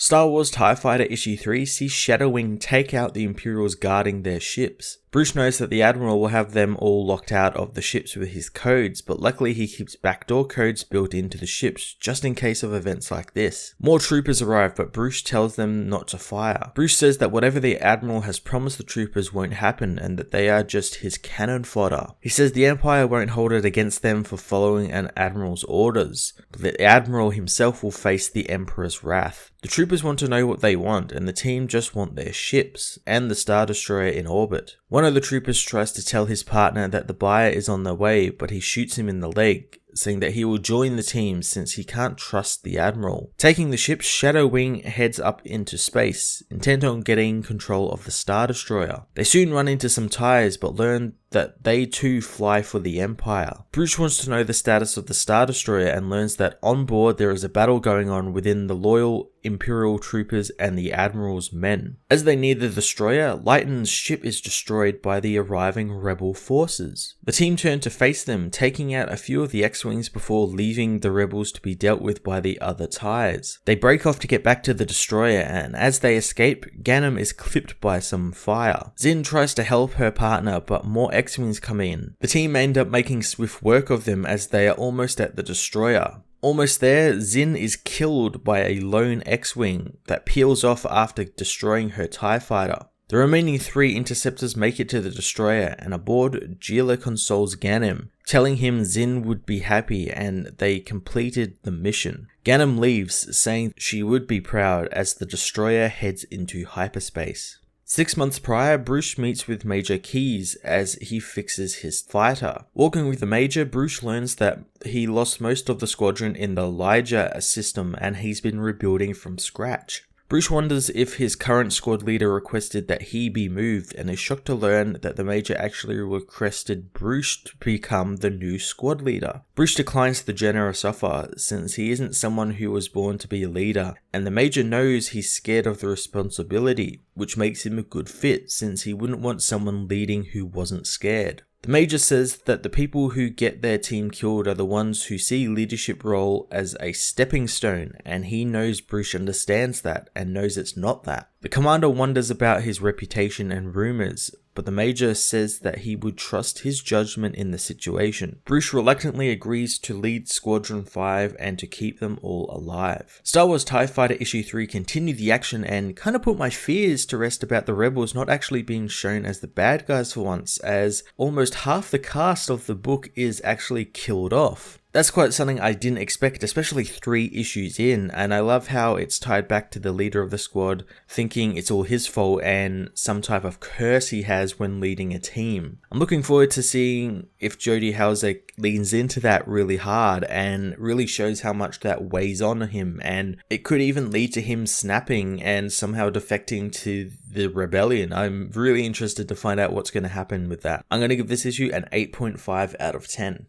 Star Wars TIE Fighter Issue 3 sees Shadow Wing take out the Imperials guarding their ships. Bruce knows that the Admiral will have them all locked out of the ships with his codes, but luckily he keeps backdoor codes built into the ships just in case of events like this. More troopers arrive, but Bruce tells them not to fire. Bruce says that whatever the Admiral has promised the troopers won't happen and that they are just his cannon fodder. He says the Empire won't hold it against them for following an Admiral's orders, but the Admiral himself will face the Emperor's wrath. The troopers want to know what they want, and the team just want their ships, and the Star Destroyer in orbit. One of the troopers tries to tell his partner that the buyer is on the way, but he shoots him in the leg, saying that he will join the team since he can't trust the Admiral. Taking the ship, Shadow Wing heads up into space, intent on getting control of the Star Destroyer. They soon run into some TIEs, but learn that they too fly for the Empire. Bruce wants to know the status of the Star Destroyer and learns that on board there is a battle going on within the loyal Imperial troopers and the Admiral's men. As they near the destroyer, Lighten's ship is destroyed by the arriving rebel forces. The team turn to face them, taking out a few of the X-Wings before leaving the rebels to be dealt with by the other TIEs. They break off to get back to the destroyer, and as they escape, Ganem is clipped by some fire. Zin tries to help her partner, but more X-Wings come in. The team end up making swift work of them as they are almost at the destroyer. Almost there, Zin is killed by a lone X-Wing that peels off after destroying her TIE fighter. The remaining 3 interceptors make it to the destroyer, and aboard, Jila consoles Ganem, telling him Zin would be happy and they completed the mission. Ganem leaves, saying she would be proud as the destroyer heads into hyperspace. 6 months prior, Bruce meets with Major Keyes as he fixes his fighter. Walking with the Major, Bruce learns that he lost most of the squadron in the Lyja system and he's been rebuilding from scratch. Bruce wonders if his current squad leader requested that he be moved and is shocked to learn that the Major actually requested Bruce to become the new squad leader. Bruce declines the generous offer since he isn't someone who was born to be a leader, and the Major knows he's scared of the responsibility, which makes him a good fit since he wouldn't want someone leading who wasn't scared. The Major says that the people who get their team killed are the ones who see leadership role as a stepping stone, and he knows Bruce understands that and knows it's not that. The Commander wonders about his reputation and rumors, but the Major says that he would trust his judgment in the situation. Bruce reluctantly agrees to lead Squadron 5 and to keep them all alive. Star Wars TIE Fighter Issue 3 continued the action and kind of put my fears to rest about the rebels not actually being shown as the bad guys for once, as almost half the cast of the book is actually killed off. That's quite something I didn't expect, especially 3 issues in, and I love how it's tied back to the leader of the squad thinking it's all his fault and some type of curse he has when leading a team. I'm looking forward to seeing if Jody Houser leans into that really hard and really shows how much that weighs on him, and it could even lead to him snapping and somehow defecting to the rebellion. I'm really interested to find out what's going to happen with that. I'm going to give this issue an 8.5 out of 10.